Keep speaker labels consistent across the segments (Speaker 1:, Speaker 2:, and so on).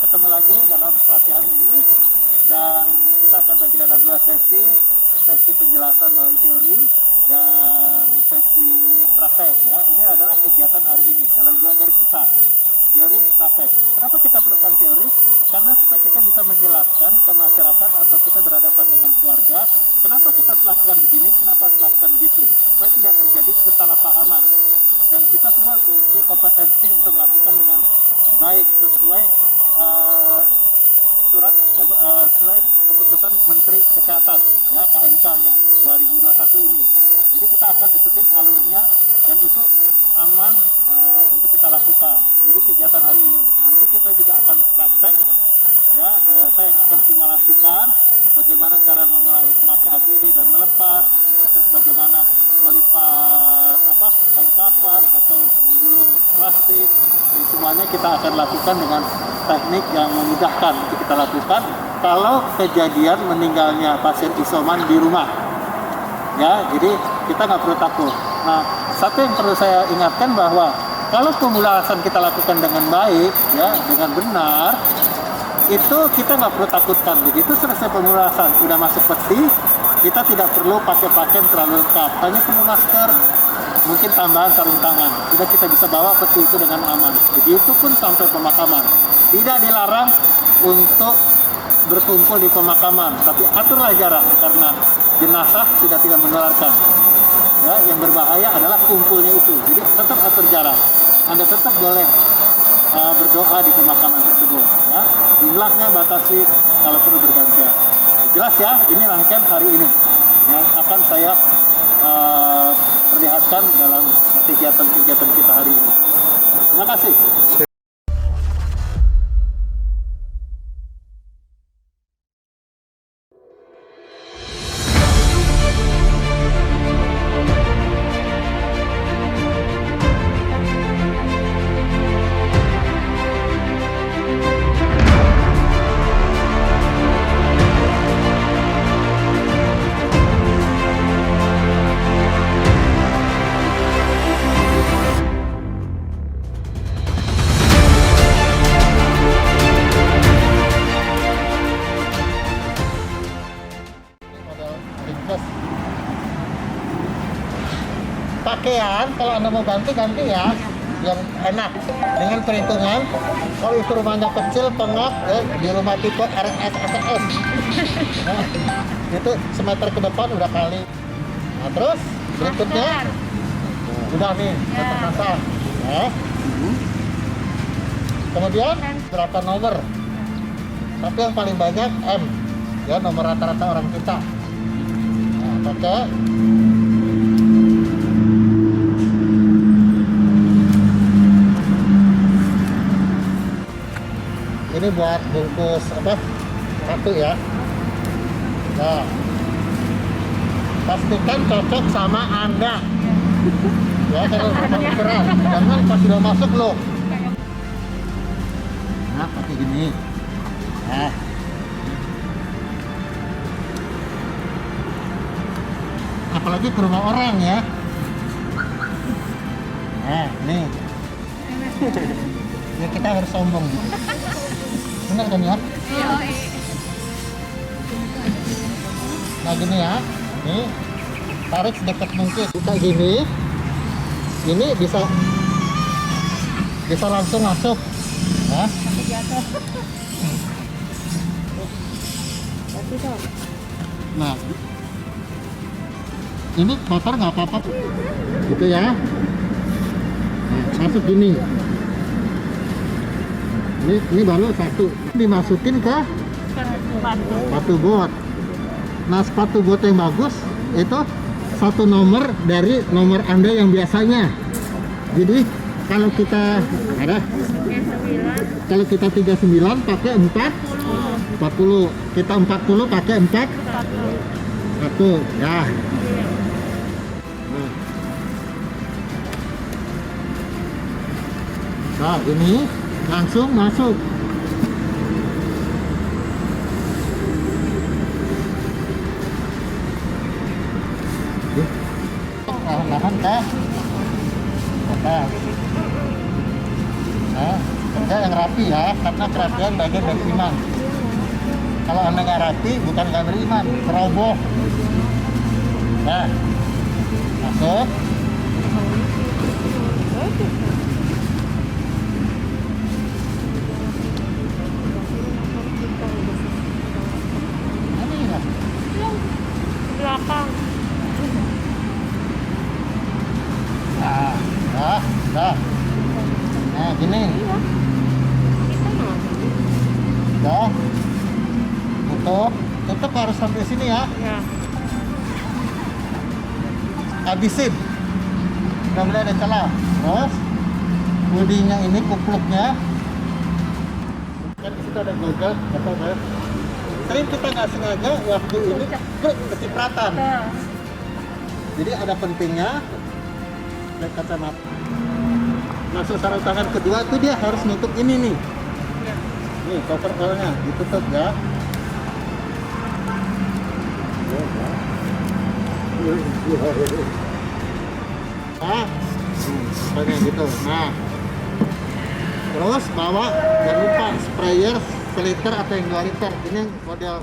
Speaker 1: ketemu lagi dalam pelatihan ini dan kita akan bagi dalam 2 sesi penjelasan melalui teori dan sesi praktek ya. Ini adalah kegiatan hari ini dalam 2 garis besar, teori praktek. Kenapa kita perlukan teori? Karena supaya kita bisa menjelaskan ke masyarakat atau kita berhadapan dengan keluarga, kenapa kita melakukan begini, kenapa melakukan begitu, supaya tidak terjadi kesalahpahaman. Dan kita semua mempunyai kompetensi untuk melakukan dengan baik sesuai sesuai keputusan Menteri Kesehatan ya, KMK-nya 2021 ini. Jadi kita akan ikutin alurnya dan itu aman untuk kita lakukan. Jadi kegiatan hari ini nanti kita juga akan praktek ya, saya yang akan simulasikan bagaimana cara memakai APD dan melepas, terus bagaimana melipat kain kafan atau menggulung plastik. Dan semuanya kita akan lakukan dengan teknik yang memudahkan untuk kita lakukan kalau kejadian meninggalnya pasien isoman di rumah ya. Jadi kita nggak perlu takut. Nah, satu yang perlu saya ingatkan bahwa kalau pemulasan kita lakukan dengan baik ya, dengan benar, itu kita nggak perlu takutkan. Begitu selesai pemulasan udah masuk peti, kita tidak perlu pakai pakaian terlalu lengkap, hanya perlu masker, mungkin tambahan sarung tangan, sudah kita bisa bawa peti itu dengan aman. Begitupun sampai pemakaman, tidak dilarang untuk berkumpul di pemakaman, tapi aturlah jarak karena jenazah sudah tidak menularkan ya. Yang berbahaya adalah kumpulnya itu, jadi tetap atur jarak. Anda tetap boleh berdoa di pemakaman tersebut ya. Jumlahnya batasi kalau perlu bergantian. Jelas ya, ini rangkaian hari ini yang akan saya perlihatkan dalam kegiatan-kegiatan kita hari ini. Terima kasih. Pakaian kalau Anda mau ganti ya, yang enak dengan perhitungan. Kalau itu rumahnya kecil pengap di rumah tipe RS SSS nah, itu semeter ke depan udah kali. Nah, terus berikutnya udah nih terpasang ya. Kemudian berapa nomor, tapi yang paling banyak M ya, nomor rata-rata orang kita. Nah, pakai ini buat bungkus satu ya. Nah, pastikan cocok sama Anda ya, kalau sama ukuran, jangan pas sudah masuk loh. Nah, pakai gini. Nah, apalagi ke rumah orang ya. Nah, nih ya, kita harus sombong gitu. Benar kan ya? Nah gini ya, nih tarik sedekat mungkin. Kita gini, ini bisa langsung masuk. Nah, nah ini kotor nggak apa-apa, gitu ya. Nah, masuk gini. Ini baru satu, dimasukin ke sepatu bot. Nah, sepatu bot yang bagus itu satu nomor dari nomor Anda yang biasanya. Jadi kalau kita kalau kita 39 pakai 40, kita 40 pakai 1 ya. Nah, ini langsung masuk. Perlahan-lahan ke atas. Nah, kerja yang rapi ya, karena kerapian bagian dari iman. Kalau Anda nggak rapi, bukan nggak beriman, ceroboh. Nah, masuk.
Speaker 2: Belakang.
Speaker 1: Nah, nah gini. Dah, tutup harus sampai sini ya.
Speaker 2: Ya.
Speaker 1: Habisin. Udah mulai ada celah. Terus, budinya ini kupluknya. Kan di situ ada gogel, betul kan? Sering kita nggak sengaja waktu ini kecipratan. Jadi ada pentingnya pakai kacamata. Masuk sarung tangan kedua itu dia harus nutup ini nih. Nih cover all-nya ditutup ya. Nah, pokoknya gitu. Nah, terus bawa jangan lupa sprayer seliter atau yang 2 liter. Ini yang model.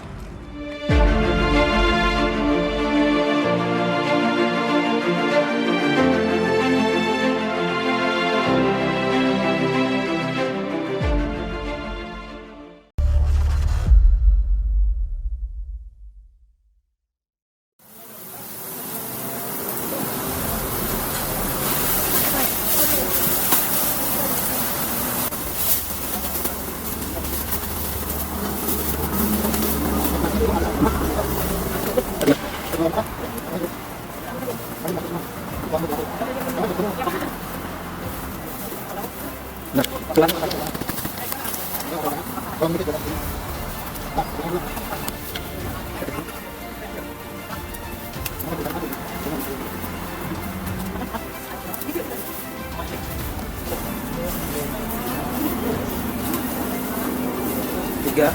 Speaker 3: Tiga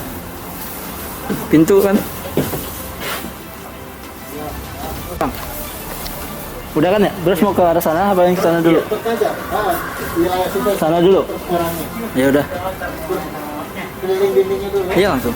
Speaker 3: pintu kan Bang. Udah kan ya? Terus mau ke arah sana apa yang ke sana dulu? Sana dulu. Ya udah.
Speaker 1: Keliling dindingnya dulu.
Speaker 3: Iya langsung.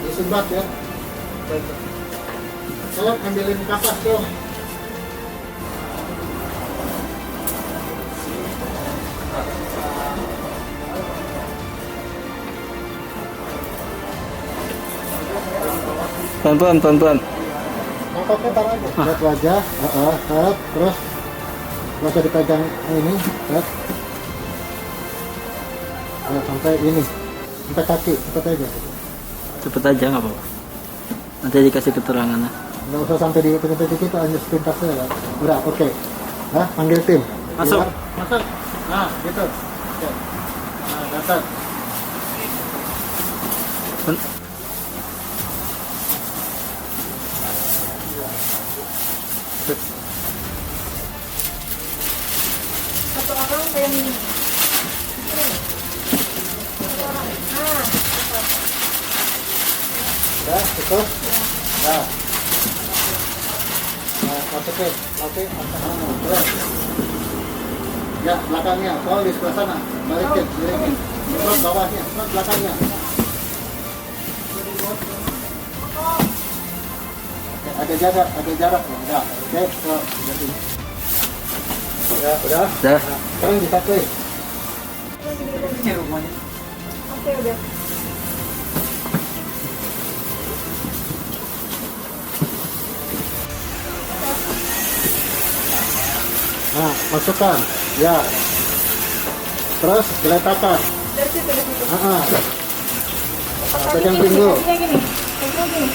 Speaker 1: Disebat ya. Tolong ambilin kapas dong.
Speaker 3: Pelan-pelan.
Speaker 1: Mangkoknya taruh aja. Lihat wajah, terus nggak usah dipegang ini, lihat. Nah, sampai ini, sampai kaki, cepet aja.
Speaker 3: Cepet aja nggak apa-apa. Nanti dikasih keterangan.
Speaker 1: Nggak usah sampai di titik-titik itu, hanya sepintasnya ya. Udah, oke. Nah, panggil tim.
Speaker 3: Masuk.
Speaker 1: Masuk. Nah, gitu. Oke. Nah, datang.
Speaker 2: Satu orang yang ini. Satu orang.
Speaker 1: Udah, cukup. Nah. Nah, masukin. Oke, terus. Ya, belakangnya. Soal di sebelah sana. Balikin, miringin. Terus bawahnya, terus belakangnya. Oke, agak jarak ya. Udah. Oke, terus. Ya, udah.
Speaker 3: Dah.
Speaker 1: Sekarang disatuin.
Speaker 2: Oke, udah.
Speaker 1: Nah, masukkan. Ya. Terus geletakan.
Speaker 2: Dari situ.
Speaker 1: Nah, pegang pinggul.
Speaker 2: Gini. Pinggul gini.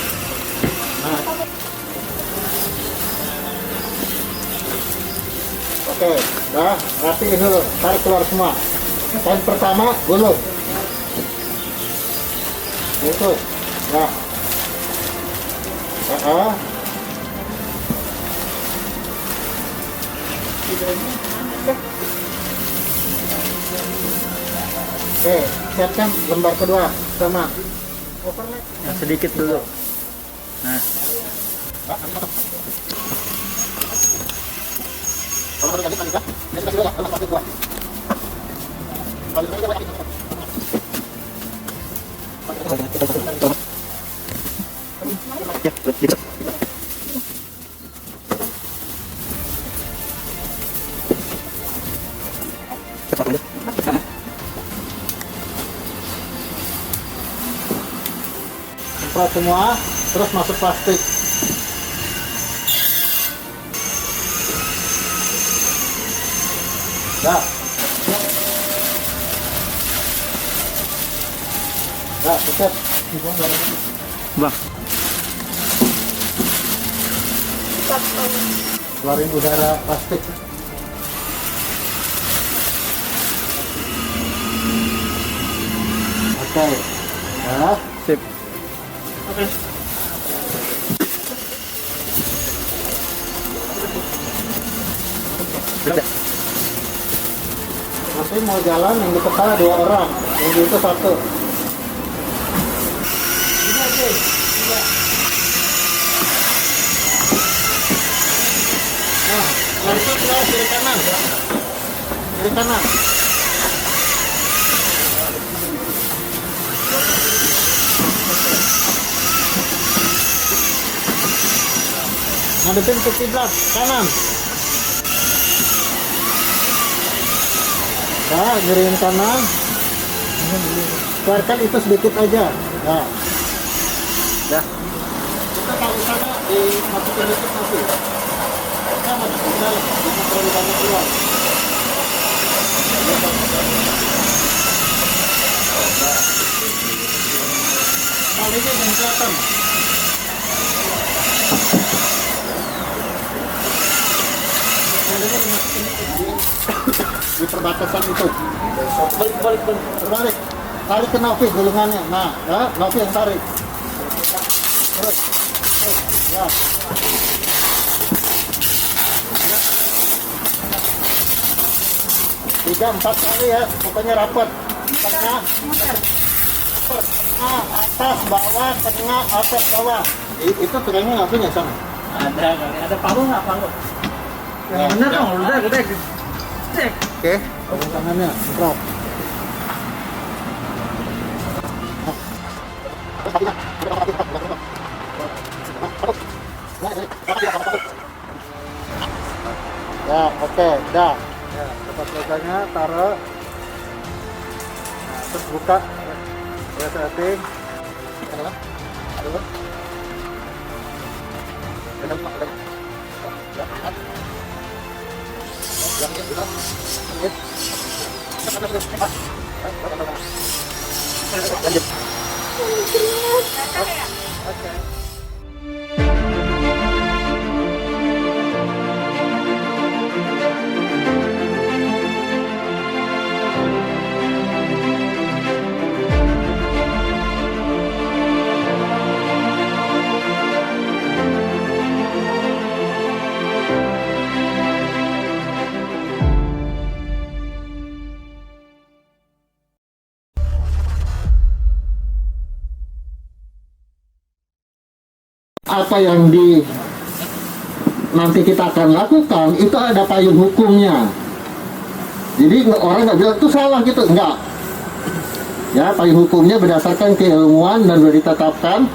Speaker 1: Nah. Oke, dah, rapiin dulu. Tarik keluar semua. Poin pertama, gulung. Itu. Ya. Oke, siapkan lembar kedua sama overlap.
Speaker 3: Yang sedikit dulu. Nah, ya, gitu. Cepat aja.
Speaker 1: Semprot semua, terus masuk plastik. Dah. Dah, siap.
Speaker 3: Bang,
Speaker 1: Keluarin udara plastik. Oke. Ya.
Speaker 3: sip. Oke.
Speaker 1: Masih mau jalan yang di kepala 2 orang, yang di itu 1. Nah, langsung ke kiri kanan. Kiri kanan. Ngadepin ke kiblat kanan. Nah, ngiriin kanan. Keluarkan itu sedikit aja. Nah.
Speaker 3: Dah.
Speaker 1: Kita taruh sana dimasukin dikit masih. Kita masukin ke dalam, jangan terlalu banyak keluar. Kalinya yang kelihatan. Di perbatasan itu. Balik. Terbalik. Tarik ke Novi gulungannya. Nah, ya, Novi yang tarik. Terus. Ya. Tiga, 4 kali ya. Pokoknya rapat. Tengah. Tengah, atas, bawah, tengah, atas, bawah. Itu pegangnya nggak punya sama.
Speaker 3: Ada palu nggak palu?
Speaker 1: Ya,
Speaker 3: Bener
Speaker 1: ya.
Speaker 3: dong, udah cek. Oke.
Speaker 1: Tangannya, drop. Ya, oke, dah. Ya, tempat leganya taruh. Nah, terus buka. Ya, setting. Apa yang nanti kita akan lakukan itu ada payung hukumnya. Jadi orang nggak bilang itu salah gitu, enggak. Ya, payung hukumnya berdasarkan keilmuan dan sudah ditetapkan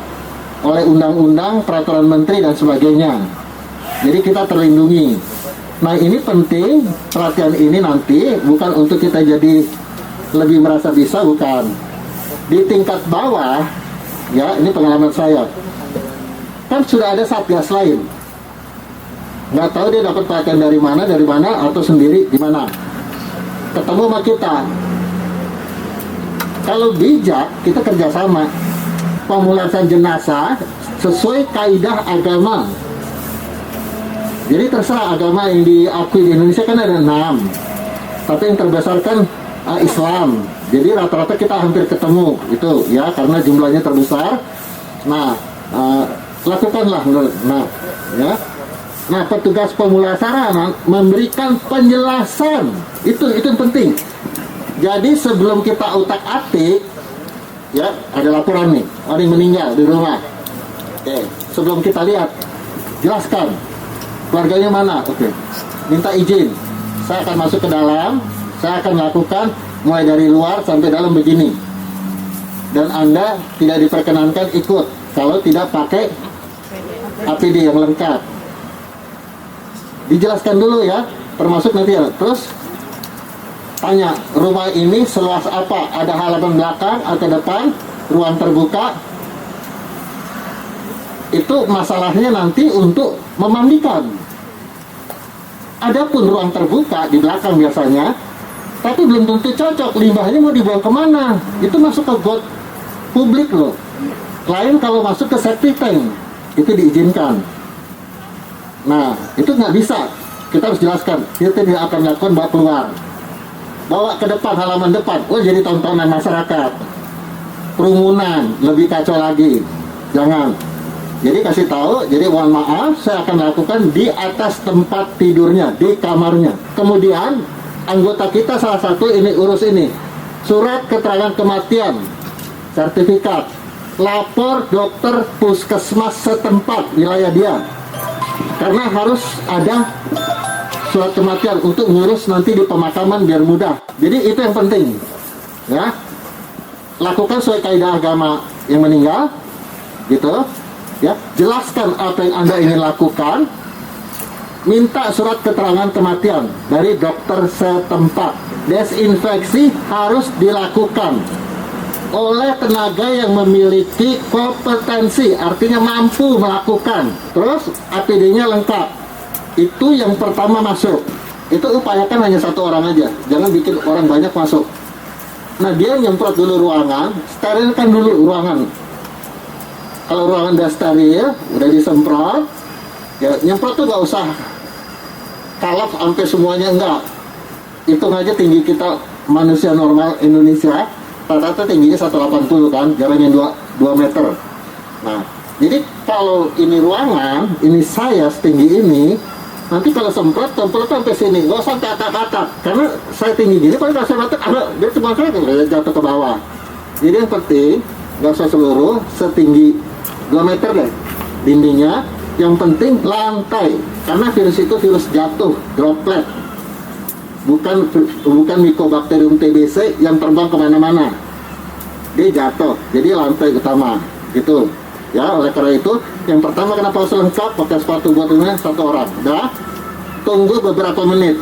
Speaker 1: oleh undang-undang, peraturan menteri dan sebagainya. Jadi kita terlindungi. Nah, ini penting, pelatihan ini nanti bukan untuk kita jadi lebih merasa bisa, bukan. Di tingkat bawah, ya ini pengalaman saya. Kan sudah ada satgas lain, nggak tahu dia dapat pelatihan dari mana atau sendiri di mana, ketemu sama kita. Kalau bijak kita kerjasama pemulasan jenazah sesuai kaidah agama. Jadi terserah agama yang diakui di Indonesia kan ada 6, tapi yang terbesar kan Islam. Jadi rata-rata kita hampir ketemu itu ya, karena jumlahnya terbesar. Nah, lakukanlah, nah, ya. Nah, petugas pemulasaran memberikan penjelasan. Itu yang penting. Jadi sebelum kita utak-atik, ya ada laporan nih, ada yang meninggal di rumah. Oke, sebelum kita lihat, jelaskan keluarganya mana. Oke, minta izin. Saya akan masuk ke dalam, saya akan melakukan mulai dari luar sampai dalam begini. Dan Anda tidak diperkenankan ikut kalau tidak pakai APD yang lengkap. Dijelaskan dulu ya, termasuk nanti ya. Terus tanya, rumah ini seluas apa? Ada halaman belakang atau depan, ruang terbuka? Itu masalahnya nanti untuk memandikan. Adapun ruang terbuka di belakang biasanya, tapi belum tentu cocok. Limbahnya mau dibuang kemana? Itu masuk ke got publik loh. Lain kalau masuk ke septic tank, itu diizinkan. Nah, itu nggak bisa. Kita harus jelaskan. Kita tidak akan melakukan bawa keluar. Bawa ke depan, halaman depan. Oh, jadi tontonan masyarakat. Kerumunan, lebih kacau lagi. Jangan. Jadi kasih tahu, jadi mohon maaf, saya akan melakukan di atas tempat tidurnya, di kamarnya. Kemudian, anggota kita salah satu ini urus ini. Surat keterangan kematian, sertifikat, lapor dokter puskesmas setempat wilayah dia. Karena harus ada surat kematian untuk ngurus nanti di pemakaman biar mudah. Jadi itu yang penting, ya. Lakukan sesuai kaidah agama yang meninggal, gitu, ya. Jelaskan apa yang Anda ingin lakukan. Minta surat keterangan kematian dari dokter setempat. Desinfeksi harus dilakukan oleh tenaga yang memiliki kompetensi, artinya mampu melakukan. Terus APD-nya lengkap. Itu yang pertama masuk. Itu upayakan hanya satu orang aja, jangan bikin orang banyak masuk. Nah, dia nyemprot dulu ruangan, sterilkan dulu ruangan. Kalau ruangan udah steril, udah disemprot, ya nyemprot tuh nggak usah kalap sampai semuanya, enggak. Hitung aja tinggi kita manusia normal Indonesia, rata-rata tingginya 180 kan, jaraknya 2 meter. Nah, jadi kalau ini ruangan, ini saya setinggi ini, nanti kalau semprot sampai sini, nggak usah ke atap-atap, karena saya tinggi gini, kalau saya semprot, dia cuma saya jatuh ke bawah. Jadi yang penting, nggak usah seluruh, setinggi 2 meter deh dindingnya. Yang penting lantai, karena virus itu virus jatuh, droplet, bukan Mycobacterium TBC yang terbang kemana-mana. Dia jatuh, jadi lantai utama gitu ya. Oleh karena itu yang pertama, kenapa harus lengkap pakai sepatu buatnya satu orang. Dah, tunggu beberapa menit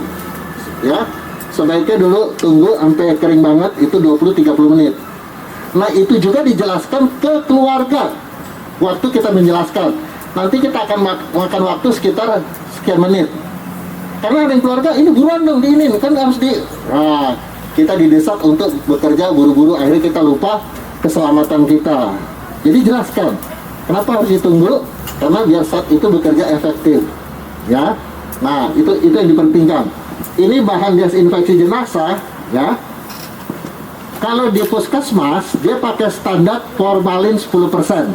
Speaker 1: ya, sebaiknya dulu tunggu sampai kering banget, itu 20-30 menit. Nah, itu juga dijelaskan ke keluarga waktu kita menjelaskan. Nanti kita akan makan waktu sekitar sekian menit. Karena ada yang keluarga, ini buruan dong, di ini kan harus di... Nah, kita didesak untuk bekerja buru-buru, akhirnya kita lupa keselamatan kita. Jadi jelaskan, kenapa harus ditunggu? Karena biar saat itu bekerja efektif, ya. Nah, itu yang dipentingkan. Ini bahan desinfeksi jenazah, ya. Kalau di puskesmas, dia pakai standar formalin 10%.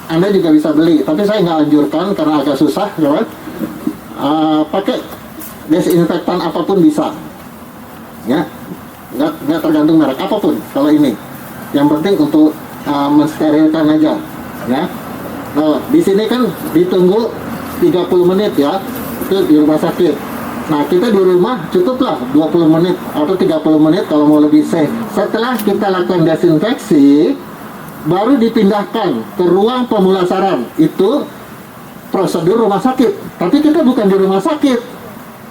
Speaker 1: Anda juga bisa beli, tapi saya nggak anjurkan karena agak susah, ya kan? Pakai desinfektan apapun bisa, ya, nggak tergantung merek apapun. Kalau ini, yang penting untuk mensterilkan aja, ya. Nah, di sini kan ditunggu 30 menit ya, itu di rumah sakit. Nah, kita di rumah cukuplah 20 menit atau 30 menit kalau mau lebih safe. Setelah kita lakukan desinfeksi, baru dipindahkan ke ruang pemulasaran. Itu prosedur rumah sakit. Tapi kita bukan di rumah sakit,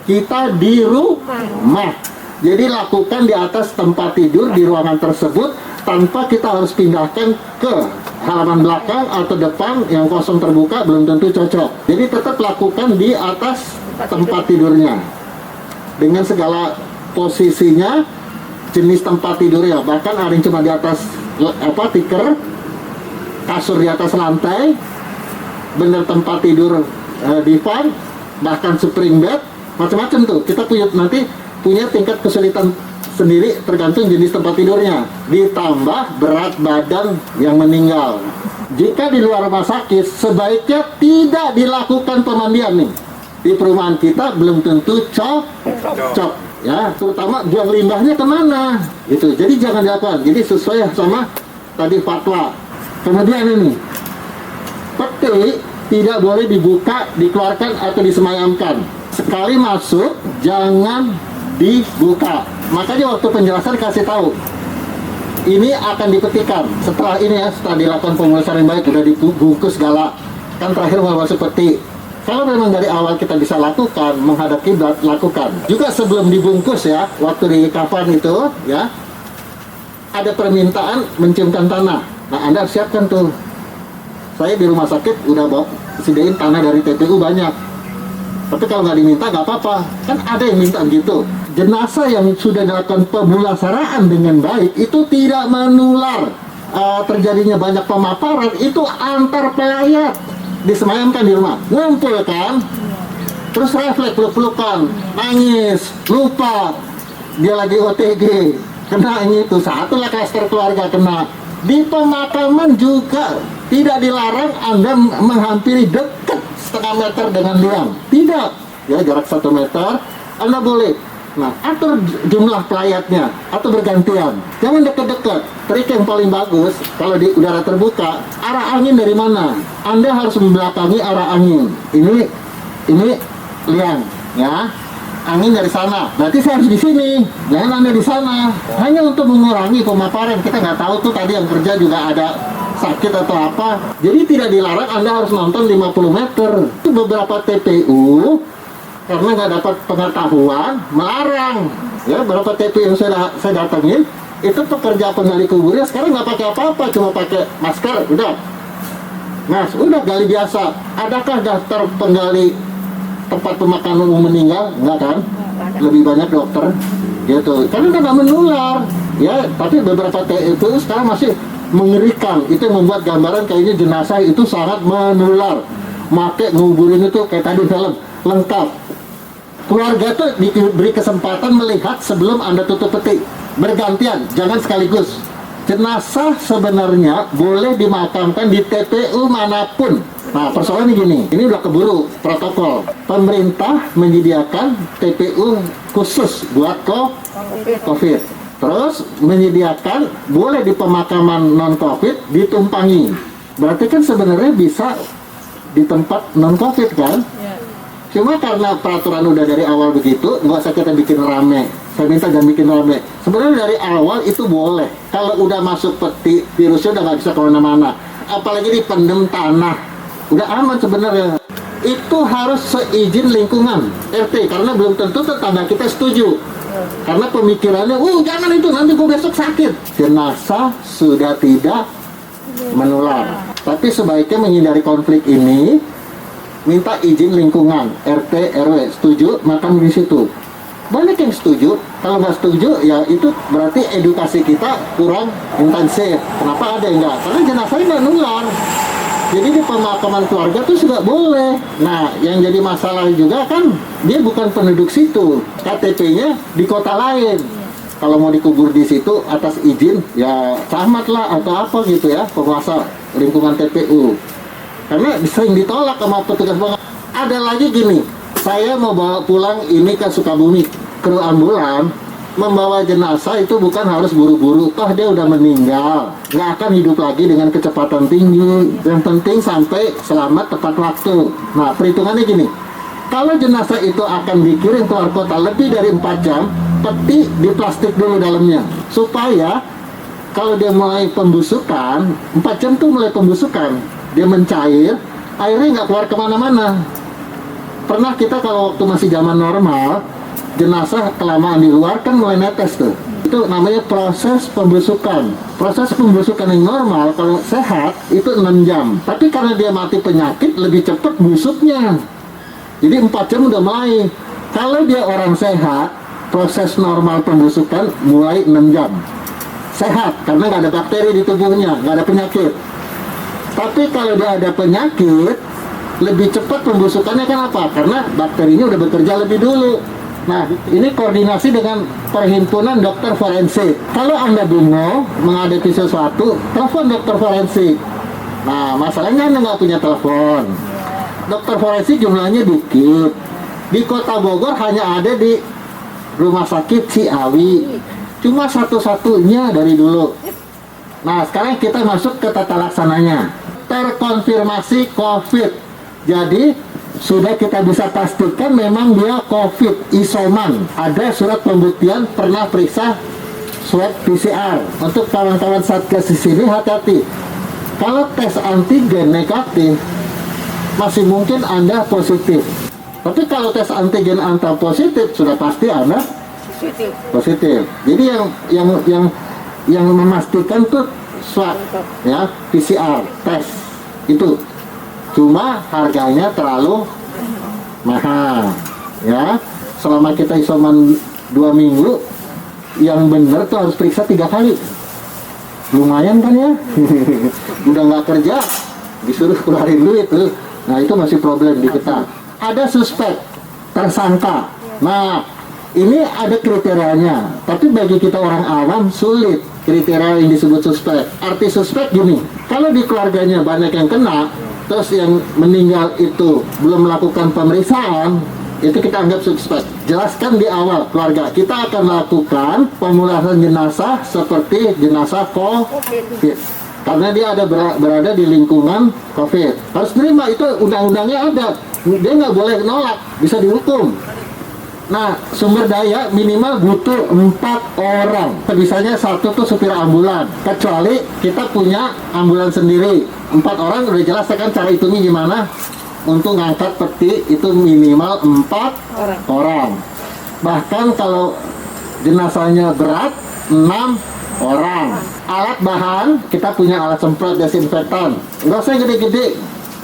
Speaker 1: kita di rumah. Jadi lakukan di atas tempat tidur di ruangan tersebut, tanpa kita harus pindahkan ke halaman belakang atau depan yang kosong terbuka, belum tentu cocok. Jadi tetap lakukan di atas tempat tidurnya dengan segala posisinya, jenis tempat tidurnya. Bahkan ada yang cuma di atas tikar, kasur di atas lantai, bener tempat tidur divan, bahkan spring bed, macam-macam tuh. Kita nanti punya tingkat kesulitan sendiri tergantung jenis tempat tidurnya, ditambah berat badan yang meninggal. Jika di luar rumah sakit, sebaiknya tidak dilakukan pemandian nih. Di perumahan kita belum tentu cocok, ya, terutama buang limbahnya kemana, gitu. Jadi jangan dilakukan. Jadi sesuai sama tadi fatwa. Kemudian ini, peti tidak boleh dibuka, dikeluarkan atau disemayamkan. Sekali masuk, jangan dibuka. Makanya waktu penjelasan kasih tahu, ini akan dipetikan. Setelah ini ya, setelah dilakukan pemulasaran yang baik, udah dibungkus segala, kan terakhir mau masuk peti. Kalau memang dari awal kita bisa lakukan, menghadap kiblat, lakukan. Juga sebelum dibungkus ya, waktu di kafan itu ya, ada permintaan menciumkan tanah. Nah, Anda siapkan tuh. Saya di rumah sakit udah bawa sediain tanah dari TPU banyak. Tapi kalau nggak diminta nggak apa-apa. Kan ada yang minta gitu. Jenazah yang sudah dilakukan pemulasaraan dengan baik itu tidak menular. Terjadinya banyak pemaparan itu antar pelayat. Disemayamkan di rumah, ngumpul kan, terus refleks, peluk-pelukan, nangis, lupa dia lagi OTG, kena ini itu, satu lah klaster keluarga kena. Di pemakaman juga tidak dilarang Anda menghampiri dekat setengah meter dengan liang, tidak, ya jarak 1 meter Anda boleh. Nah, atur jumlah pelayatnya atau bergantian. Jangan dekat-dekat. Trik yang paling bagus kalau di udara terbuka, arah angin dari mana? Anda harus membelakangi arah angin. Ini liang, ya. Angin dari sana. Berarti saya harus di sini. Jangan Anda di sana. Hanya untuk mengurangi pemaparan. Kita nggak tahu tuh tadi yang kerja juga ada sakit atau apa. Jadi tidak dilarang Anda harus nonton 50 meter. Itu beberapa TPU karena nggak dapat pengetahuan melarang, ya. Berapa TPU yang saya datengin itu pekerja penggali kuburnya sekarang nggak pakai apa-apa, cuma pakai masker, udah. Nah, udah gali biasa. Adakah daftar penggali tempat pemakaman umum meninggal? Nggak kan? Lebih banyak dokter, gitu. Karena nggak menular, ya. Tapi beberapa TPU sekarang masih mengerikan. Itu yang membuat gambaran kayaknya jenazah itu sangat menular. Make nguburin itu kayak tadi film lengkap. Keluarga tuh diberi kesempatan melihat sebelum Anda tutup peti, bergantian, jangan sekaligus. Jenazah sebenarnya boleh dimakamkan di TPU manapun. Nah, persoalannya gini, ini udah keburu protokol. Pemerintah menyediakan TPU khusus buat COVID. Terus menyediakan boleh di pemakaman non-COVID ditumpangi. Berarti kan sebenarnya bisa di tempat non-COVID kan? Cuma karena peraturan udah dari awal begitu, nggak usah kita bikin rame. Saya minta jangan bikin rame. Sebenarnya dari awal itu boleh. Kalau udah masuk peti, virusnya udah nggak bisa kemana-mana. Apalagi dipendem tanah, udah aman sebenarnya. Itu harus seizin lingkungan RT, karena belum tentu tetangga kita setuju. Karena pemikirannya, jangan itu, nanti gue besok sakit. Jenazah sudah tidak menular. Tapi sebaiknya menghindari konflik ini, minta izin lingkungan, RT, RW, setuju, makam di situ. Banyak yang setuju, kalau nggak setuju, ya itu berarti edukasi kita kurang intensif. Kenapa ada yang nggak? Karena jenazahnya nggak nular. Jadi di pemakaman keluarga tuh juga boleh. Nah, yang jadi masalah juga kan, dia bukan penduduk situ, KTP-nya di kota lain. Kalau mau dikubur di situ atas izin, ya camat lah atau apa gitu ya, penguasa lingkungan TPU. Karena sering ditolak sama petugas banget. Ada lagi gini, saya mau bawa pulang ini ke Sukabumi, kru ambulan membawa jenazah itu bukan harus buru-buru, toh dia udah meninggal, nggak akan hidup lagi dengan kecepatan tinggi. Yang penting sampai selamat tepat waktu. Nah, perhitungannya gini, kalau jenazah itu akan dikirim keluar kota lebih dari 4 jam, peti di plastik dulu dalamnya, supaya kalau dia mulai pembusukan, 4 jam tuh mulai pembusukan, dia mencair, airnya nggak keluar kemana-mana. Pernah kita kalau waktu masih zaman normal, jenazah kelamaan di luar kan mulai netes tuh. Itu namanya proses pembusukan. Proses pembusukan yang normal kalau sehat itu 6 jam. Tapi karena dia mati penyakit lebih cepat busuknya. Jadi 4 jam udah mulai. Kalau dia orang sehat, proses normal pembusukan mulai 6 jam. Sehat, karena nggak ada bakteri di tubuhnya, nggak ada penyakit. Tapi kalau dia ada penyakit, lebih cepat pembusukannya. Kenapa? Karena bakterinya udah bekerja lebih dulu.
Speaker 4: Nah, ini koordinasi dengan Perhimpunan Dokter Forensik. Kalau Anda bingung menghadapi sesuatu, telepon dokter forensik. Nah, masalahnya Anda nggak punya telepon. Dokter forensik jumlahnya dikit. Di Kota Bogor hanya ada di Rumah Sakit Ciawi. Cuma satu-satunya dari dulu. Nah, sekarang kita masuk ke tata laksananya. Terkonfirmasi COVID. Jadi, sudah kita bisa pastikan memang dia COVID, isoman. Ada surat pembuktian pernah periksa swab PCR. Untuk kawan-kawan Satgas di sini hati-hati. Kalau tes antigen negatif, masih mungkin Anda positif. Tapi kalau tes antigen Anda positif, sudah pasti Anda positif. Jadi yang memastikan tuh swab, ya, PCR tes itu. Cuma harganya terlalu mahal, ya. Selama kita isoman 2 minggu, yang benar tuh harus periksa 3 kali. Lumayan kan ya? Udah nggak kerja, disuruh keluarin duit tuh. Nah, itu masih problem di kita. Ada suspek, tersangka. Nah, ini ada kriterianya. Tapi bagi kita orang awam sulit kriteria yang disebut suspek. Arti suspek gini, kalau di keluarganya banyak yang kena, terus yang meninggal itu belum melakukan pemeriksaan, itu kita anggap suspek. Jelaskan di awal keluarga, kita akan melakukan pemulasaran jenazah seperti jenazah COVID. Karena dia ada berada di lingkungan COVID. Harus terima, itu undang-undangnya ada. Dia nggak boleh nolak, bisa dihukum. Nah, sumber daya minimal butuh 4 orang. Misalnya 1 tuh supir ambulan. Kecuali kita punya ambulan sendiri. 4 orang udah jelas kan cara hitungnya gimana. Untuk ngangkat peti itu minimal 4 orang. Bahkan kalau jenazahnya berat 6 orang. Alat bahan, kita punya alat semprot desinfektan. Nggak usah gede-gede.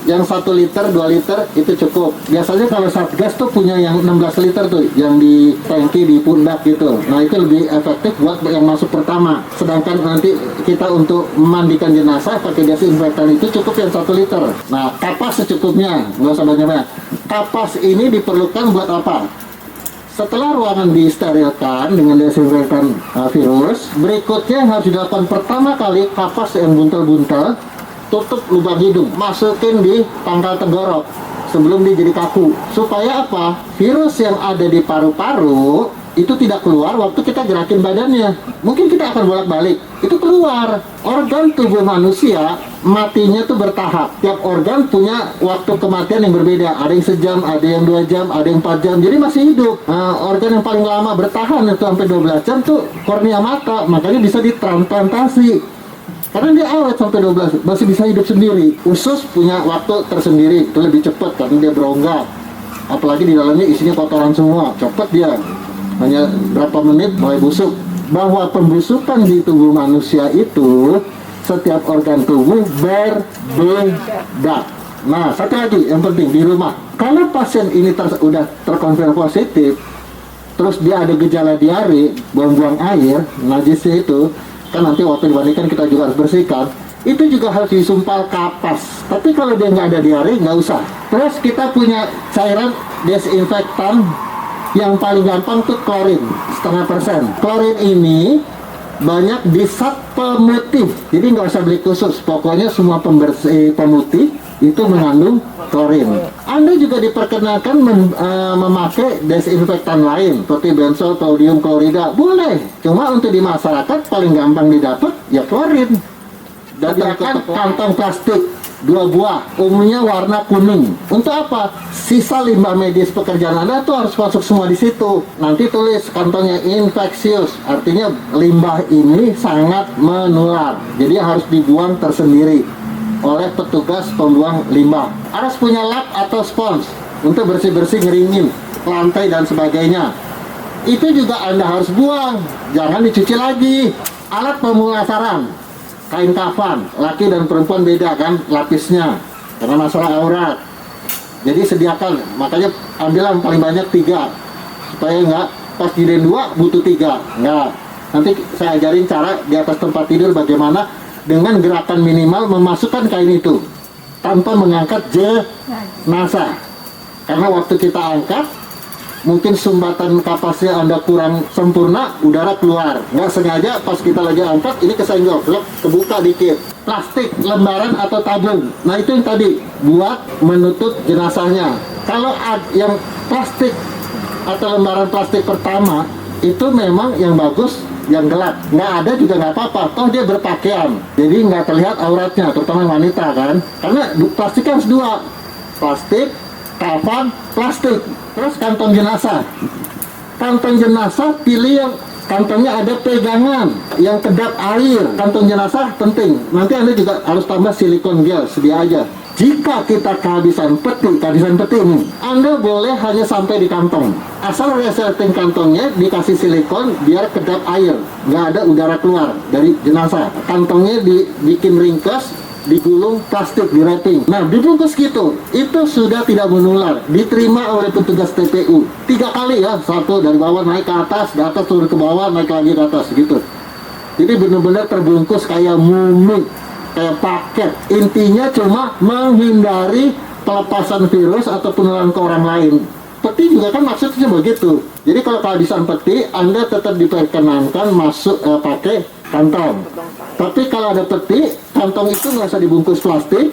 Speaker 4: Yang 1 liter, 2 liter itu cukup. Biasanya kalau Satgas tuh punya yang 16 liter tuh, yang di tangki di pundak gitu. Nah, itu lebih efektif buat yang masuk pertama. Sedangkan nanti kita untuk memandikan jenazah pakai desinfektan itu cukup yang 1 liter. Nah, kapas secukupnya, nggak usah banyak-banyak. Kapas ini diperlukan buat apa? Setelah ruangan disterilkan dengan desinfektan virus, berikutnya yang harus dilakukan pertama kali, kapas yang buntel-buntel, tutup lubang hidung, masukin di pangkal tenggorok sebelum dia jadi kaku. Supaya apa? Virus yang ada di paru-paru itu tidak keluar waktu kita gerakin badannya. Mungkin kita akan bolak-balik, itu keluar. Organ tubuh manusia matinya tuh bertahap. Tiap organ punya waktu kematian yang berbeda. Ada yang sejam, ada yang 2 jam, ada yang 4 jam. Jadi masih hidup. Nah, organ yang paling lama bertahan itu sampai 12 jam tuh kornea mata. Makanya bisa ditransplantasi. Karena dia awet sampai 12, masih bisa hidup sendiri. Usus punya waktu tersendiri, itu lebih cepat karena dia berongga. Apalagi di dalamnya isinya kotoran semua, cepat dia. Hanya berapa menit mulai busuk. Bahwa pembusukan di tubuh manusia itu, setiap organ tubuh berbeda. Nah, satu lagi yang penting di rumah. Kalau pasien ini udah terkonfirmasi positif, terus dia ada gejala diare, buang-buang air, najisnya itu, kan nanti waktu dimandikan kita juga harus bersihkan, itu juga harus disumpal kapas. Tapi kalau dia nggak ada diare, nggak usah. Terus kita punya cairan desinfektan yang paling gampang tuh klorin, 0,5%. Klorin ini banyak di zat pemutih, jadi nggak usah beli khusus. Pokoknya semua pembersih pemutih itu mengandung klorin. Anda juga diperkenalkan memakai desinfektan lain seperti benzol, sodium klorida, boleh. Cuma untuk di masyarakat paling gampang didapat ya klorin. Datangkan kantong plastik 2 buah, umumnya warna kuning. Untuk apa? Sisa limbah medis pekerjaan Anda tuh harus masuk semua di situ. Nanti tulis kantongnya infeksius, artinya limbah ini sangat menular. Jadi harus dibuang tersendiri oleh petugas pembuang limbah. Harus punya lap atau spons untuk bersih-bersih, ngeringin lantai dan sebagainya. Itu juga Anda harus buang, jangan dicuci lagi. Alat pemulasaran, kain kafan, laki dan perempuan beda kan lapisnya karena masalah aurat. Jadi sediakan, makanya ambil yang paling banyak 3 supaya nggak pas jadiin 2 butuh 3. Nggak, nanti saya ajarin cara di atas tempat tidur bagaimana dengan gerakan minimal memasukkan kain itu tanpa mengangkat jenazah. Karena waktu kita angkat mungkin sumbatan kapasnya Anda kurang sempurna, udara keluar. Nggak sengaja pas kita lagi angkat, ini kesenggol, kebuka dikit. Plastik, lembaran atau tabung. Nah itu yang tadi, buat menutup jenazahnya. Kalau yang plastik atau lembaran plastik pertama, itu memang yang bagus, yang gelap. Nggak ada juga nggak apa-apa, toh dia berpakaian. Jadi nggak terlihat auratnya, terutama wanita kan. Karena plastiknya harus dua. Plastik, kafan, plastik. Terus kantong jenazah. Kantong jenazah pilih yang kantongnya ada pegangan, yang kedap air. Kantong jenazah penting. Nanti Anda juga harus tambah silikon gel, sedia aja. Jika kita kehabisan peti nih, Anda boleh hanya sampai di kantong. Asal resleting kantongnya dikasih silikon biar kedap air, nggak ada udara keluar dari jenazah. Kantongnya dibikin ringkas, digulung plastik, di wrapping. Nah, dibungkus gitu, itu sudah tidak menular. Diterima oleh petugas TPU 3 kali ya, satu dari bawah naik ke atas, di atas turun ke bawah, naik lagi ke atas gitu. Jadi benar-benar terbungkus kayak mumi, kayak paket. Intinya cuma menghindari pelepasan virus atau penularan ke orang lain. Peti juga kan maksudnya begitu. Jadi kalau kehabisan peti, Anda tetap diperkenankan masuk pakai kantong. Tapi kalau ada peti, kantong itu nggak usah dibungkus plastik,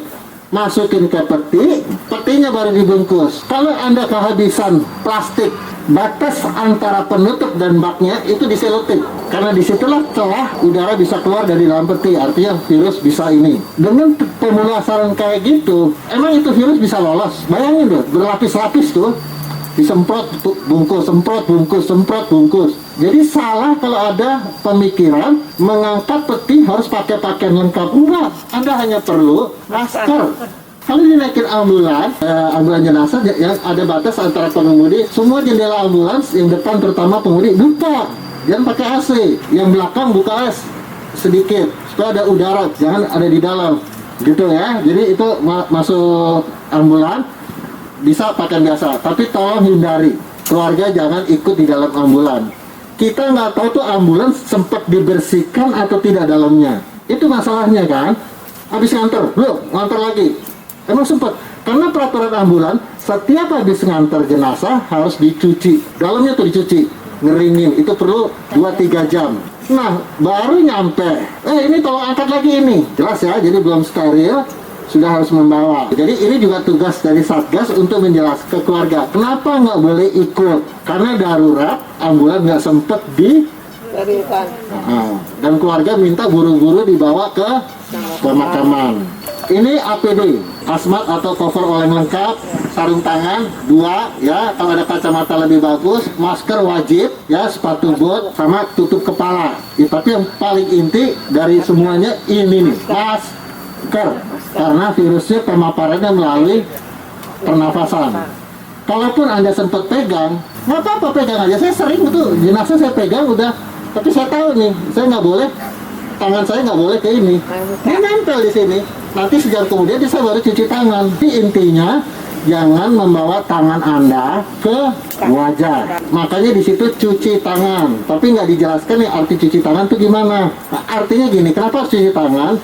Speaker 4: masukin ke peti, petinya baru dibungkus. Kalau Anda kehabisan plastik, batas antara penutup dan baknya itu diselotip. Karena disitulah celah udara bisa keluar dari dalam peti, artinya virus bisa ini. Dengan pemulasaran kayak gitu, emang itu virus bisa lolos. Bayangin tuh, berlapis-lapis tuh. Disemprot, bungkus, semprot, bungkus, semprot, bungkus. Jadi salah kalau ada pemikiran mengangkat peti harus pakai pakaian lengkap. Enggak, Anda hanya perlu masker. Kalau dinaikin ambulans jenazah yang ada batas antara pengemudi, semua jendela ambulans yang depan terutama pengemudi buka, jangan pakai AC. Yang belakang buka sedikit supaya ada udara, jangan ada di dalam, gitu ya. Jadi itu masuk ambulans bisa pakaian biasa, tapi tolong hindari keluarga jangan ikut di dalam ambulans. Kita nggak tahu tuh ambulans sempat dibersihkan atau tidak dalamnya. Itu masalahnya kan. Habis nganter, nganter lagi. Emang sempat, karena peraturan ambulans setiap habis nganter jenazah harus dicuci. Dalamnya tuh dicuci, ngeringin. Itu perlu 2-3 jam. Nah, baru nyampe. Ini tolong angkat lagi ini. Jelas ya, jadi belum steril. Sudah harus membawa. Jadi ini juga tugas dari Satgas untuk menjelaskan ke keluarga kenapa nggak boleh ikut, karena darurat ambulans nggak sempet dan keluarga minta buru-buru dibawa ke pemakaman. Ini APD, asmat atau cover oleng lengkap, sarung tangan 2 ya, kalau ada kacamata lebih bagus, masker wajib ya, sepatu bot sama tutup kepala. Tapi yang paling inti dari semuanya ini nih, masker. Karena virusnya pemaparannya melalui pernafasan. Kalaupun Anda sempat pegang, nggak apa-apa, pegang aja. Saya sering tuh jenazah saya pegang udah, tapi saya tahu nih, saya nggak boleh, tangan saya nggak boleh ke ini. Dia nempel di sini. Nanti sejam kemudian saya baru cuci tangan. Tapi intinya jangan membawa tangan Anda ke wajah. Makanya di situ cuci tangan. Tapi nggak dijelaskan nih arti cuci tangan itu gimana. Nah, artinya gini, kenapa harus cuci tangan?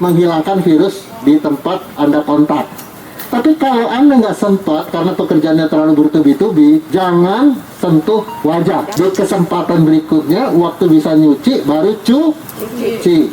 Speaker 4: Menghilangkan virus di tempat Anda kontak. Tapi kalau Anda nggak sempat karena pekerjaannya terlalu bertubi-tubi, jangan sentuh wajah. Di kesempatan berikutnya, waktu bisa nyuci, baru cuci.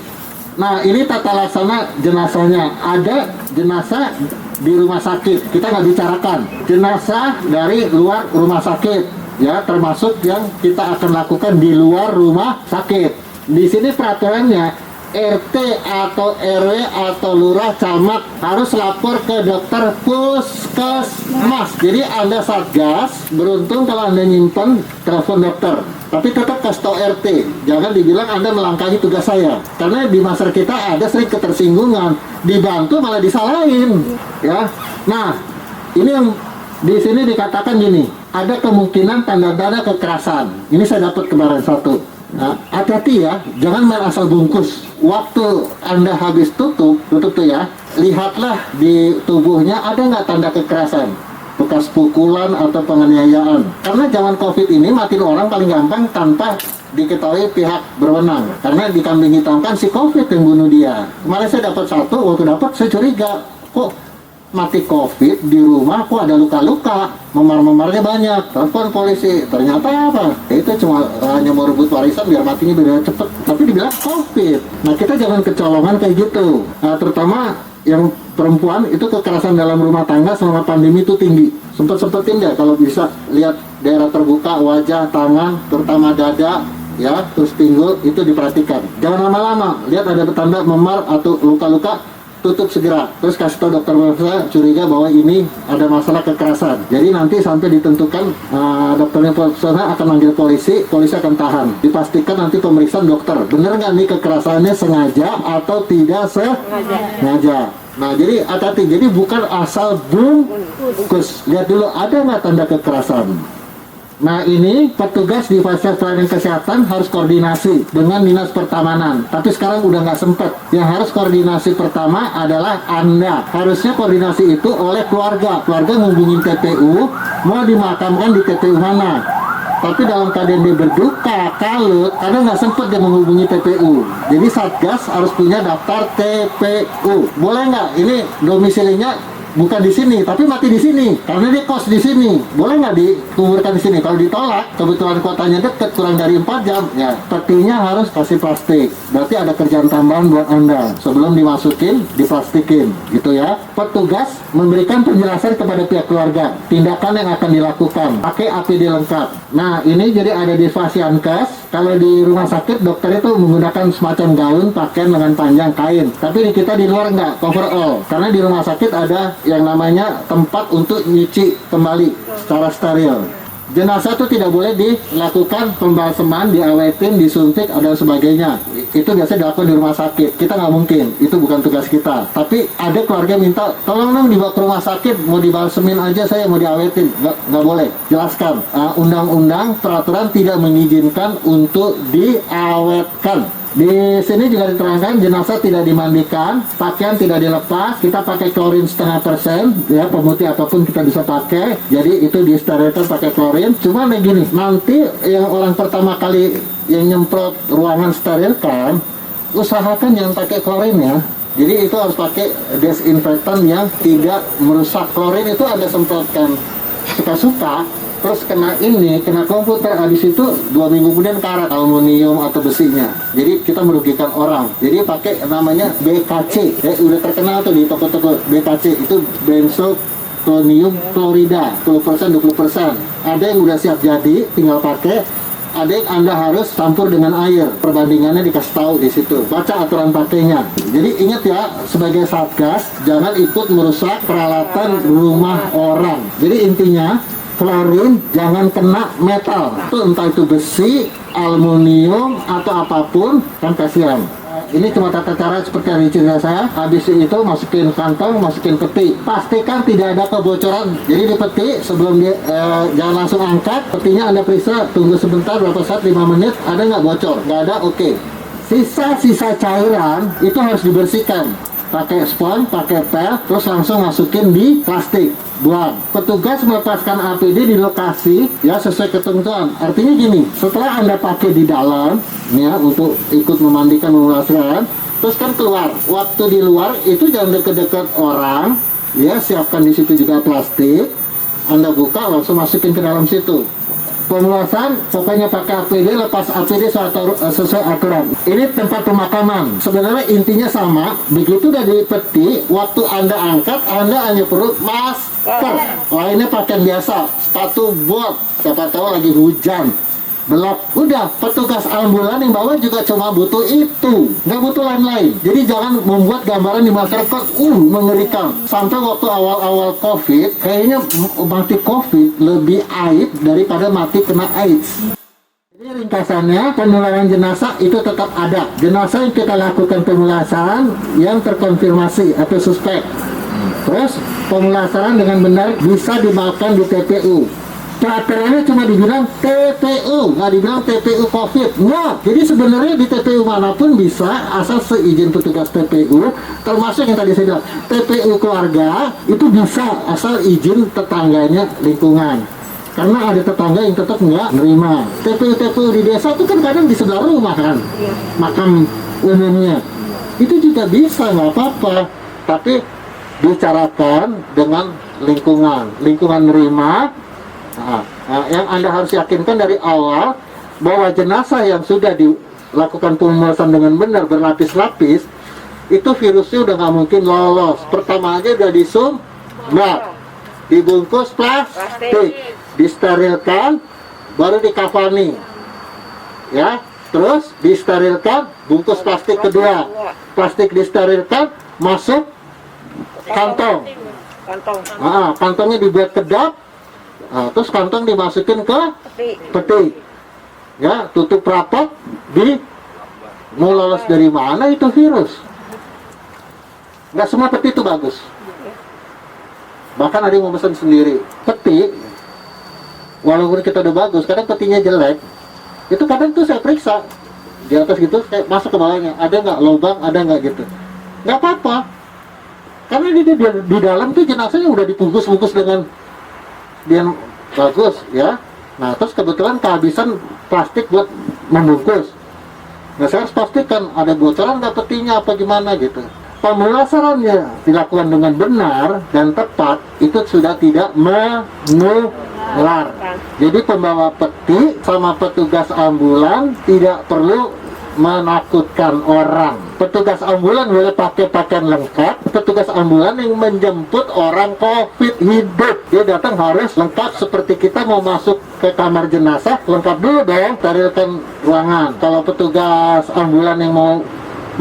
Speaker 4: Nah, ini tata laksana jenazahnya. Ada jenazah di rumah sakit, kita nggak bicarakan. Jenazah dari luar rumah sakit, ya, termasuk yang kita akan lakukan di luar rumah sakit. Di sini peraturannya, RT atau RW atau lurah camat harus lapor ke dokter puskesmas. Jadi Anda Satgas beruntung kalau Anda nyimpen telepon dokter, tapi tetap kasih tau RT. Jangan dibilang Anda melangkahi tugas saya, karena di masyarakat kita ada sering ketersinggungan, dibantu malah disalahin ya. Nah, ini yang di sini dikatakan gini, ada kemungkinan tanda-tanda kekerasan. Ini saya dapat kemarin satu. Nah, hati-hati ya, jangan main asal bungkus. Waktu Anda habis tutup tuh ya, lihatlah di tubuhnya ada nggak tanda kekerasan, bekas pukulan atau penganiayaan. Karena zaman COVID ini matiin orang paling gampang tanpa diketahui pihak berwenang. Karena dikambing hitamkan si COVID yang bunuh dia. Kemarin saya dapat satu, waktu dapat saya curiga, kok mati COVID di rumah kok ada luka-luka, memar-memarnya banyak, telepon polisi, ternyata apa? Itu cuma hanya mau rebut warisan biar matinya biar cepet, tapi dibilang COVID. Nah kita jangan kecolongan kayak gitu. Nah, terutama yang perempuan itu kekerasan dalam rumah tangga selama pandemi itu tinggi. Sempetin ya kalau bisa lihat daerah terbuka, wajah, tangan, terutama dada, ya, terus pinggul itu diperhatikan. Jangan lama-lama, lihat ada tanda memar atau luka-luka, tutup segera, terus kasih tahu dokter saya curiga bahwa ini ada masalah kekerasan. Jadi nanti sampai ditentukan dokternya akan manggil polisi akan tahan. Dipastikan nanti pemeriksaan dokter, bener nggak nih kekerasannya sengaja atau tidak sengaja. Nah jadi hati-hati, jadi bukan asal bungkus, lihat dulu ada nggak tanda kekerasan. Nah ini petugas di fasilitas pelayanan kesehatan harus koordinasi dengan dinas pertamanan. Tapi sekarang udah nggak sempet. Yang harus koordinasi pertama adalah Anda. Harusnya koordinasi itu oleh keluarga. Keluarga menghubungin TPU, mau dimakamkan di TPU mana. Tapi dalam keadaan dia berduka, kalut, karena nggak sempet dia menghubungi TPU. Jadi Satgas harus punya daftar TPU. Boleh nggak? Ini domisilinya bukan di sini, tapi mati di sini karena dia kos di sini. Boleh nggak dikuburkan di sini? Kalau ditolak, kebetulan kotanya deket, kurang dari 4 jam, ya petinya harus kasih plastik. Berarti ada kerjaan tambahan buat Anda. Sebelum dimasukin, diplastikin, gitu ya. Petugas memberikan penjelasan kepada pihak keluarga tindakan yang akan dilakukan. Pakai APD lengkap. Nah, ini jadi ada di Fasiankes. Kalau di rumah sakit, dokter itu menggunakan semacam gaun, pakaian lengan panjang, kain. Tapi di kita di luar nggak, coverall. Karena di rumah sakit ada yang namanya tempat untuk nyuci kembali secara steril. Jenazah itu tidak boleh dilakukan pembalseman, diawetin, disuntik, dan sebagainya. Itu biasanya dilakukan di rumah sakit. Kita nggak mungkin, itu bukan tugas kita. Tapi ada keluarga minta, tolong dong dibawa ke rumah sakit, mau dibalsemin aja saya, mau diawetin. Nggak boleh. Jelaskan, undang-undang peraturan tidak mengizinkan untuk diawetkan. Di sini juga diterangkan jenazah tidak dimandikan, pakaian tidak dilepas, kita pakai klorin 0,5%, ya pemutih apapun kita bisa pakai. Jadi itu disterilkan pakai klorin. Cuma begini, nanti yang orang pertama kali yang nyemprot ruangan sterilkan, usahakan jangan pakai klorin ya. Jadi itu harus pakai desinfektan yang tidak merusak. Klorin itu ada semprotkan suka-suka, terus kena komputer, habis itu 2 minggu kemudian karat aluminium atau besinya. Jadi kita merugikan orang. Jadi pakai namanya BKC, udah terkenal tuh di toko-toko BKC, itu benzopyronium klorida 10% 20%. Ada yang udah siap jadi, tinggal pakai. Ada yang Anda harus campur dengan air. Perbandingannya dikasih tahu di situ. Baca aturan pakainya. Jadi ingat ya, sebagai Satgas jangan ikut merusak peralatan rumah orang. Jadi intinya klorin jangan kena metal, itu entah itu besi, aluminium atau apapun, kan kasihan. Ini cuma tata cara seperti yang cerita saya. Habis itu masukin kantong, masukin peti. Pastikan tidak ada kebocoran. Jadi di peti sebelum jangan langsung angkat. Petinya Anda periksa, tunggu sebentar berapa saat, 5 menit, ada nggak bocor? Nggak ada, oke. Sisa-sisa cairan itu harus dibersihkan. Pakai spons, pakai pel, terus langsung masukin di plastik, buang. Petugas melepaskan APD di lokasi ya sesuai ketentuan. Artinya gini, setelah Anda pakai di dalam ya untuk ikut memandikan, memulaskan, terus kan keluar. Waktu di luar itu jangan deket-deket orang, ya siapkan di situ juga plastik. Anda buka langsung masukin ke dalam situ. Pemulasan pokoknya pakai APD, lepas APD sesuai aturan. Ini tempat pemakaman. Sebenarnya intinya sama. Begitu udah di peti, waktu Anda angkat, Anda hanya perlu masker. Lainnya pakaian biasa, sepatu bot. Siapa tahu lagi hujan, belak. Udah, petugas ambulan yang bawa juga cuma butuh itu, nggak butuh lain-lain. Jadi jangan membuat gambaran di masyarakat mengerikan. Sampai waktu awal-awal COVID, kayaknya mati COVID lebih aib daripada mati kena AIDS. Jadi ringkasannya, penularan jenazah itu tetap ada. Jenazah yang kita lakukan pemulasaran yang terkonfirmasi atau suspek. Terus pemulasaran dengan benar bisa dimakan di TPU. Peraturannya cuma dibilang TPU, nggak dibilang TPU COVID. Nggak. Jadi sebenarnya di TPU manapun bisa, asal seizin petugas TPU, termasuk yang tadi saya bilang, TPU keluarga, itu bisa asal izin tetangganya lingkungan. Karena ada tetangga yang tetap nggak nerima. TPU di desa itu kan kadang di sebelah rumah kan, makam umumnya. Itu juga bisa, nggak apa-apa. Tapi bicarakan dengan lingkungan nerima. Yang Anda harus yakinkan dari awal bahwa jenazah yang sudah dilakukan pemulasan dengan benar berlapis-lapis itu virusnya udah nggak mungkin lolos. Pertama aja udah disumbat, dibungkus plastik, disterilkan, baru dikafani, ya. Terus disterilkan, bungkus plastik kedua, plastik disterilkan, masuk kantong. Kantongnya dibuat kedap, terus kantong dimasukin ke peti, ya, tutup rapat. Mau lolos dari mana itu virus? Nggak semua peti itu bagus. Bahkan ada yang mau pesan sendiri peti, walaupun kita udah bagus, kadang petinya jelek. Itu kadang tuh saya periksa di atas gitu, kayak masuk ke bawahnya, ada nggak lubang, ada nggak gitu. Nggak apa-apa, karena di dalam tuh jenazahnya udah dibungkus-bungkus dengan yang bagus, ya. Nah, terus kebetulan kehabisan plastik buat membungkus. Nah, saya harus pastikan ada bocoran nggak petinya apa gimana gitu. Pemulasarannya dilakukan dengan benar dan tepat, itu sudah tidak menular. Jadi pembawa peti sama petugas ambulan tidak perlu menakutkan orang. Petugas ambulan boleh pakai pakaian lengkap. Petugas ambulan yang menjemput orang COVID hidup, dia datang harus lengkap. Seperti kita mau masuk ke kamar jenazah, lengkap dulu dong, sterilkan ruangan. Kalau petugas ambulan yang mau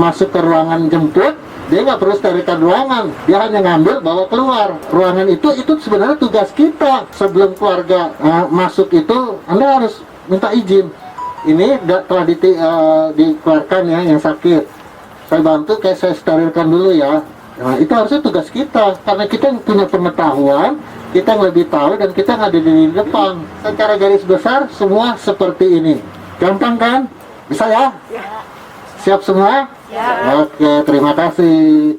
Speaker 4: masuk ke ruangan jemput, dia nggak perlu sterilkan ruangan, dia hanya ngambil bawa keluar ruangan. Itu sebenarnya tugas kita. Sebelum keluarga masuk itu Anda harus minta izin. Ini telah dikeluarkan ya yang sakit, saya bantu, kayak saya sterilkan dulu ya. Nah, itu harusnya tugas kita, karena kita yang punya pengetahuan, kita yang lebih tahu, dan kita nggak ada di depan. Secara garis besar semua seperti ini. Gampang kan? Bisa ya? Siap semua? Ya. Oke, terima kasih.